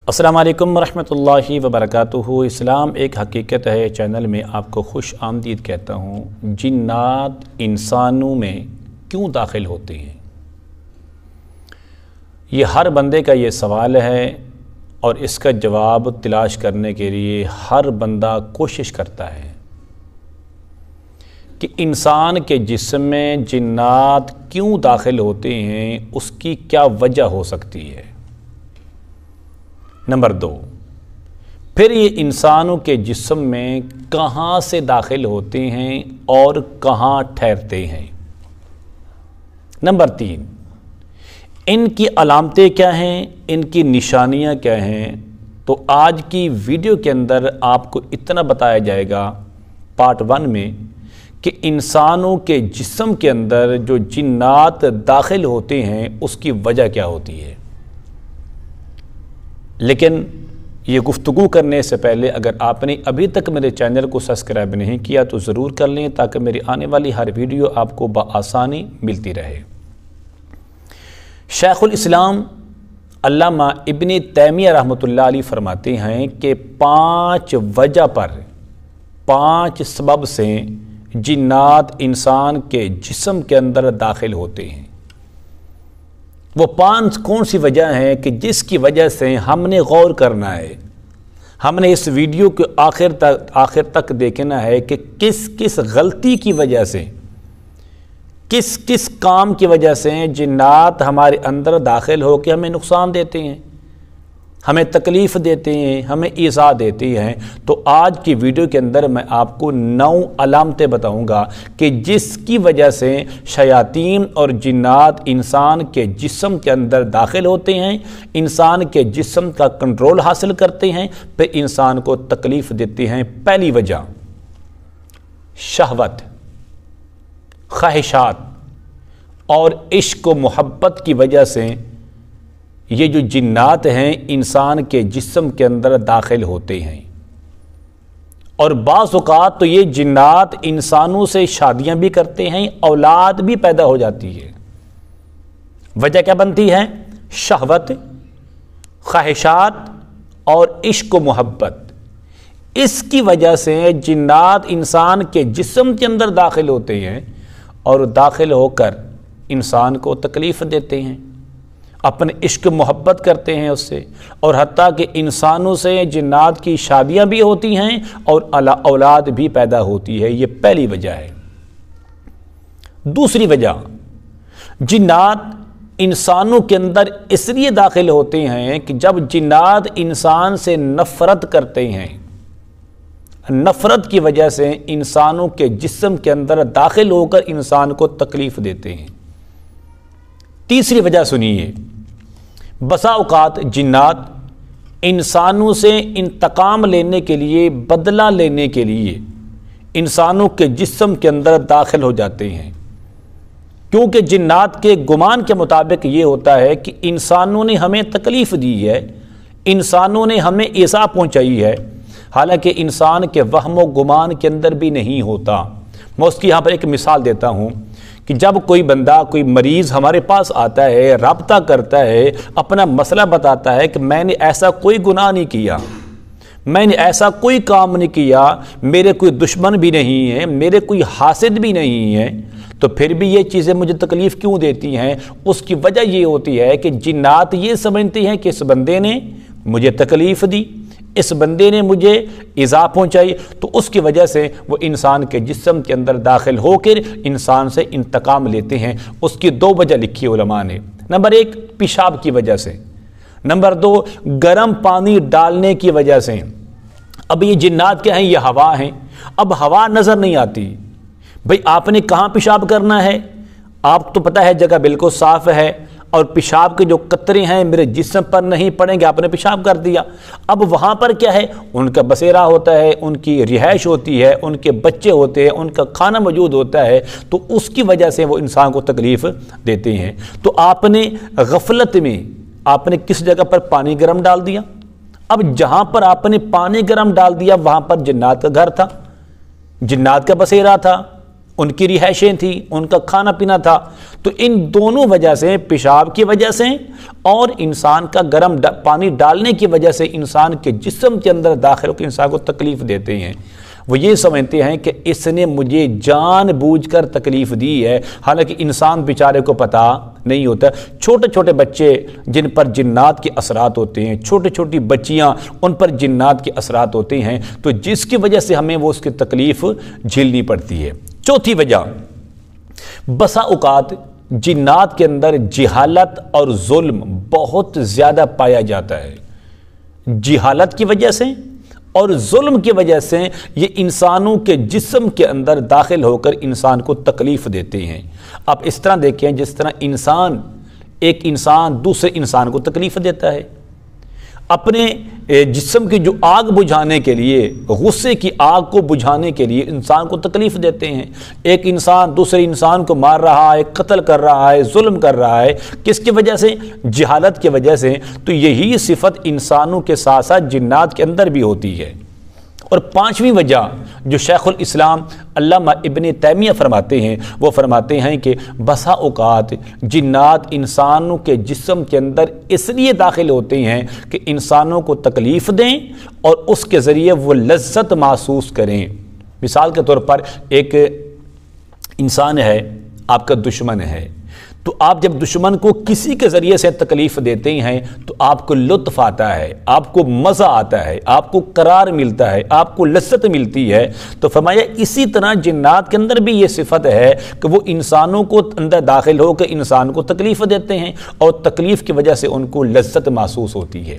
السلام علیکم ورحمۃ اللہ وبرکاتہ۔ اسلام ایک حقیقت ہے چینل میں آپ کو خوش آمدید کہتا ہوں۔ جنات انسانوں میں کیوں داخل ہوتے ہیں؟ یہ ہر بندے کا یہ سوال ہے اور اس کا جواب تلاش کرنے کے لیے ہر بندہ کوشش کرتا ہے کہ انسان کے جسم میں جنات کیوں داخل ہوتے ہیں، اس کی کیا وجہ ہو سکتی ہے۔ نمبر 2، پھر یہ انسانوں کے جسم میں کہاں سے داخل ہوتے ہیں اور کہاں ٹھہرتے ہیں۔ نمبر 3، ان کی علامتیں کیا ہیں، ان کی نشانیاں کیا ہیں۔ تو آج کی ویڈیو کے اندر آپ کو اتنا بتایا جائے گا پارٹ 1 میں کہ انسانوں کے جسم کے اندر جو جنات داخل ہوتے ہیں اس کی وجہ کیا ہوتی ہے۔ لیکن یہ گفتگو کرنے سے پہلے اگر آپ نے ابھی تک میرے چینل کو سبسکرائب نہیں کیا تو ضرور کر لیں تاکہ میری آنے والی ہر ویڈیو آپ کو بآسانی ملتی رہے۔ شیخ الاسلام علامہ ابن تیمیہ رحمۃ اللہ علیہ فرماتے ہیں کہ 5 وجہ پر 5 سبب سے جنات انسان کے جسم کے اندر داخل ہوتے ہیں۔ وہ 5 کون سی وجہ ہیں کہ جس کی وجہ سے ہم نے غور کرنا ہے، ہم نے اس ویڈیو کے آخر تک دیکھنا ہے کہ کس غلطی کی وجہ سے، کس کام کی وجہ سے جنات ہمارے اندر داخل ہو کے ہمیں نقصان دیتے ہیں، ہمیں تکلیف دیتے ہیں، ہمیں ایذا دیتے ہیں۔ تو آج کی ویڈیو کے اندر میں آپ کو 9 علامتیں بتاؤں گا کہ جس کی وجہ سے شیاطین اور جنات انسان کے جسم کے اندر داخل ہوتے ہیں، انسان کے جسم کا کنٹرول حاصل کرتے ہیں، پھر انسان کو تکلیف دیتے ہیں۔ پہلی وجہ، شہوت، خواہشات اور عشق و محبت کی وجہ سے یہ جو جنات ہیں انسان کے جسم کے اندر داخل ہوتے ہیں۔ اور بعض اوقات تو یہ جنات انسانوں سے شادیاں بھی کرتے ہیں، اولاد بھی پیدا ہو جاتی ہے۔ وجہ کیا بنتی ہے؟ شہوت، خواہشات اور عشق و محبت۔ اس کی وجہ سے جنات انسان کے جسم کے اندر داخل ہوتے ہیں اور داخل ہو کر انسان کو تکلیف دیتے ہیں، اپنے عشق محبت کرتے ہیں اس سے، اور حتیٰ کہ انسانوں سے جنات کی شادیاں بھی ہوتی ہیں اور اولاد بھی پیدا ہوتی ہے۔ یہ پہلی وجہ ہے۔ دوسری وجہ، جنات انسانوں کے اندر اس لیے داخل ہوتے ہیں کہ جب جنات انسان سے نفرت کرتے ہیں، نفرت کی وجہ سے انسانوں کے جسم کے اندر داخل ہو کر انسان کو تکلیف دیتے ہیں۔ تیسری وجہ سنیے، بسا اوقات جنات انسانوں سے انتقام لینے کے لیے، بدلہ لینے کے لیے انسانوں کے جسم کے اندر داخل ہو جاتے ہیں، کیونکہ جنات کے گمان کے مطابق یہ ہوتا ہے کہ انسانوں نے ہمیں تکلیف دی ہے، انسانوں نے ہمیں ایذا پہنچائی ہے، حالانکہ انسان کے وہم و گمان کے اندر بھی نہیں ہوتا۔ میں اس کی یہاں پر ایک مثال دیتا ہوں کہ جب کوئی بندہ، کوئی مریض ہمارے پاس آتا ہے، رابطہ کرتا ہے، اپنا مسئلہ بتاتا ہے کہ میں نے ایسا کوئی گناہ نہیں کیا، میں نے ایسا کوئی کام نہیں کیا، میرے کوئی دشمن بھی نہیں ہے، میرے کوئی حاسد بھی نہیں ہے، تو پھر بھی یہ چیزیں مجھے تکلیف کیوں دیتی ہیں؟ اس کی وجہ یہ ہوتی ہے کہ جنات یہ سمجھتے ہیں کہ اس بندے نے مجھے تکلیف دی، اس بندے نے مجھے ایذا پہنچائی، تو اس کی وجہ سے وہ انسان کے جسم کے اندر داخل ہو کر انسان سے انتقام لیتے ہیں۔ اس کی 2 وجہ لکھی علماء نے۔ نمبر 1، پیشاب کی وجہ سے۔ نمبر 2، گرم پانی ڈالنے کی وجہ سے۔ اب یہ جنات کیا ہیں؟ یہ ہوا ہیں۔ اب ہوا نظر نہیں آتی، بھئی آپ نے کہاں پیشاب کرنا ہے؟ آپ تو پتہ ہے جگہ بالکل صاف ہے، اور پیشاب کے جو قطرے ہیں میرے جسم پر نہیں پڑیں گے، آپ نے پیشاب کر دیا۔ اب وہاں پر کیا ہے؟ ان کا بسیرا ہوتا ہے، ان کی رہائش ہوتی ہے، ان کے بچے ہوتے ہیں، ان کا کھانا موجود ہوتا ہے، تو اس کی وجہ سے وہ انسان کو تکلیف دیتے ہیں۔ تو آپ نے غفلت میں آپ نے کس جگہ پر پانی گرم ڈال دیا؟ اب جہاں پر آپ نے پانی گرم ڈال دیا وہاں پر جنات کا گھر تھا، جنات کا بسیرا تھا، ان کی رہائشیں تھیں، ان کا کھانا پینا تھا، تو ان دونوں وجہ سے، پیشاب کی وجہ سے اور انسان کا گرم پانی ڈالنے کی وجہ سے انسان کے جسم کے اندر داخل ہو کے انسان کو تکلیف دیتے ہیں۔ وہ یہ سمجھتے ہیں کہ اس نے مجھے جان بوجھ کر تکلیف دی ہے، حالانکہ انسان بیچارے کو پتہ نہیں ہوتا۔ چھوٹے چھوٹے بچے جن پر جنات کے اثرات ہوتے ہیں، چھوٹی چھوٹی بچیاں ان پر جنات کے اثرات ہوتے ہیں، تو جس کی وجہ سے ہمیں وہ اس کی تکلیف جھیلنی پڑتی ہے۔ چوتھی وجہ، بسا اوقات جنات کے اندر جہالت اور ظلم بہت زیادہ پایا جاتا ہے۔ جہالت کی وجہ سے اور ظلم کی وجہ سے یہ انسانوں کے جسم کے اندر داخل ہو کر انسان کو تکلیف دیتے ہیں۔ آپ اس طرح دیکھیں جس طرح ایک انسان دوسرے انسان کو تکلیف دیتا ہے، اپنے جسم کی جو آگ بجھانے کے لیے، غصے کی آگ کو بجھانے کے لیے انسان کو تکلیف دیتے ہیں۔ ایک انسان دوسرے انسان کو مار رہا ہے، قتل کر رہا ہے، ظلم کر رہا ہے، کس کی وجہ سے؟ جہالت کی وجہ سے۔ تو یہی صفت انسانوں کے ساتھ ساتھ جنات کے اندر بھی ہوتی ہے۔ اور پانچویں وجہ جو شیخ الاسلام علامہ ابن تیمیہ فرماتے ہیں، وہ فرماتے ہیں کہ بسا اوقات جنات انسانوں کے جسم کے اندر اس لیے داخل ہوتے ہیں کہ انسانوں کو تکلیف دیں اور اس کے ذریعے وہ لذت محسوس کریں۔ مثال کے طور پر ایک انسان ہے، آپ کا دشمن ہے، تو آپ جب دشمن کو کسی کے ذریعے سے تکلیف دیتے ہیں تو آپ کو لطف آتا ہے، آپ کو مزہ آتا ہے، آپ کو قرار ملتا ہے، آپ کو لذت ملتی ہے۔ تو فرمایا اسی طرح جنات کے اندر بھی یہ صفت ہے کہ وہ انسانوں کو اندر داخل ہو کے انسان کو تکلیف دیتے ہیں اور تکلیف کی وجہ سے ان کو لذت محسوس ہوتی ہے۔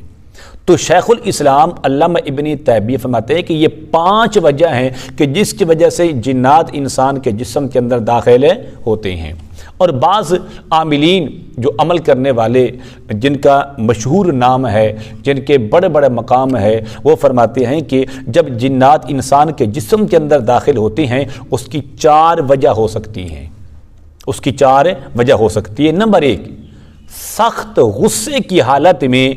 تو شیخ الاسلام علامہ ابن تیمیہ فرماتے ہیں کہ یہ 5 وجہ ہیں کہ جس کی وجہ سے جنات انسان کے جسم کے اندر داخل ہوتے ہیں۔ اور بعض عاملین جو عمل کرنے والے، جن کا مشہور نام ہے، جن کے بڑے بڑے مقام ہے، وہ فرماتے ہیں کہ جب جنات انسان کے جسم کے اندر داخل ہوتے ہیں اس کی 4 وجہ ہو سکتی ہیں۔ اس کی 4 وجہ ہو سکتی ہے۔ نمبر 1، سخت غصے کی حالت میں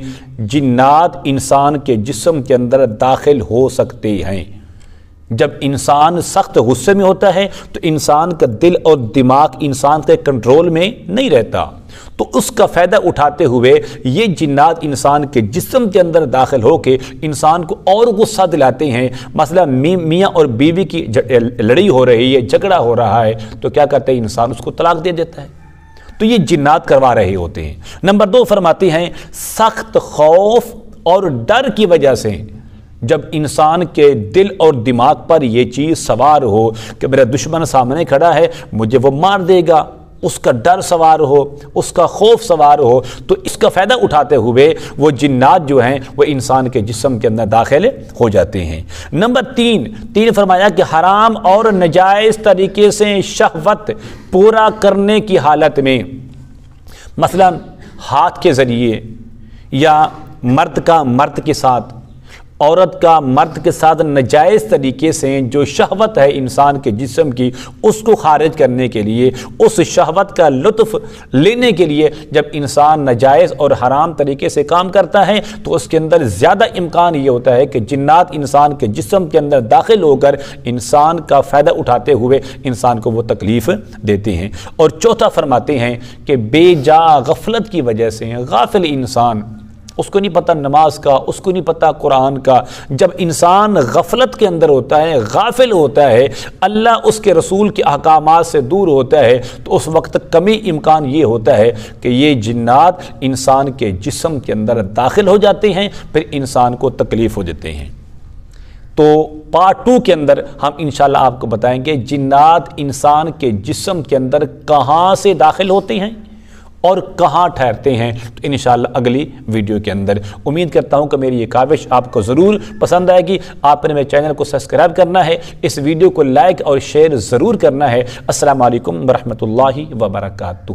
جنات انسان کے جسم کے اندر داخل ہو سکتے ہیں۔ جب انسان سخت غصے میں ہوتا ہے تو انسان کا دل اور دماغ انسان کے کنٹرول میں نہیں رہتا، تو اس کا فائدہ اٹھاتے ہوئے یہ جنات انسان کے جسم کے اندر داخل ہو کے انسان کو اور غصہ دلاتے ہیں۔ مثلا میاں اور بیوی کی لڑائی ہو رہی ہے، جھگڑا ہو رہا ہے، تو کیا کرتے ہیں؟ انسان اس کو طلاق دے دیتا ہے۔ تو یہ جنات کروا رہے ہوتے ہیں۔ نمبر 2 فرماتے ہیں سخت خوف اور ڈر کی وجہ سے جب انسان کے دل اور دماغ پر یہ چیز سوار ہو کہ میرا دشمن سامنے کھڑا ہے، مجھے وہ مار دے گا، اس کا ڈر سوار ہو، اس کا خوف سوار ہو، تو اس کا فائدہ اٹھاتے ہوئے وہ جنات جو ہیں وہ انسان کے جسم کے اندر داخل ہو جاتے ہیں۔ نمبر 3 فرمایا کہ حرام اور ناجائز طریقے سے شہوت پورا کرنے کی حالت میں، مثلا ہاتھ کے ذریعے یا مرد کا مرد کے ساتھ، عورت کا مرد کے ساتھ ناجائز طریقے سے جو شہوت ہے انسان کے جسم کی، اس کو خارج کرنے کے لیے، اس شہوت کا لطف لینے کے لیے جب انسان ناجائز اور حرام طریقے سے کام کرتا ہے تو اس کے اندر زیادہ امکان یہ ہوتا ہے کہ جنات انسان کے جسم کے اندر داخل ہو کر انسان کا فائدہ اٹھاتے ہوئے انسان کو وہ تکلیف دیتے ہیں۔ اور چوتھا فرماتے ہیں کہ بے جا غفلت کی وجہ سے غافل انسان، اس کو نہیں پتہ نماز کا، اس کو نہیں پتہ قرآن کا، جب انسان غفلت کے اندر ہوتا ہے، غافل ہوتا ہے، اللہ اس کے رسول کے احکامات سے دور ہوتا ہے، تو اس وقت کمی امکان یہ ہوتا ہے کہ یہ جنات انسان کے جسم کے اندر داخل ہو جاتے ہیں، پھر انسان کو تکلیف ہو دیتے ہیں۔ تو پارٹ 2 کے اندر ہم انشاءاللہ آپ کو بتائیں گے جنات انسان کے جسم کے اندر کہاں سے داخل ہوتے ہیں اور کہاں ٹھہرتے ہیں، تو انشاءاللہ اگلی ویڈیو کے اندر۔ امید کرتا ہوں کہ میری یہ کاوش آپ کو ضرور پسند آئے گی۔ آپ نے میرے چینل کو سبسکرائب کرنا ہے، اس ویڈیو کو لائک اور شیئر ضرور کرنا ہے۔ السلام علیکم ورحمۃ اللہ وبرکاتہ۔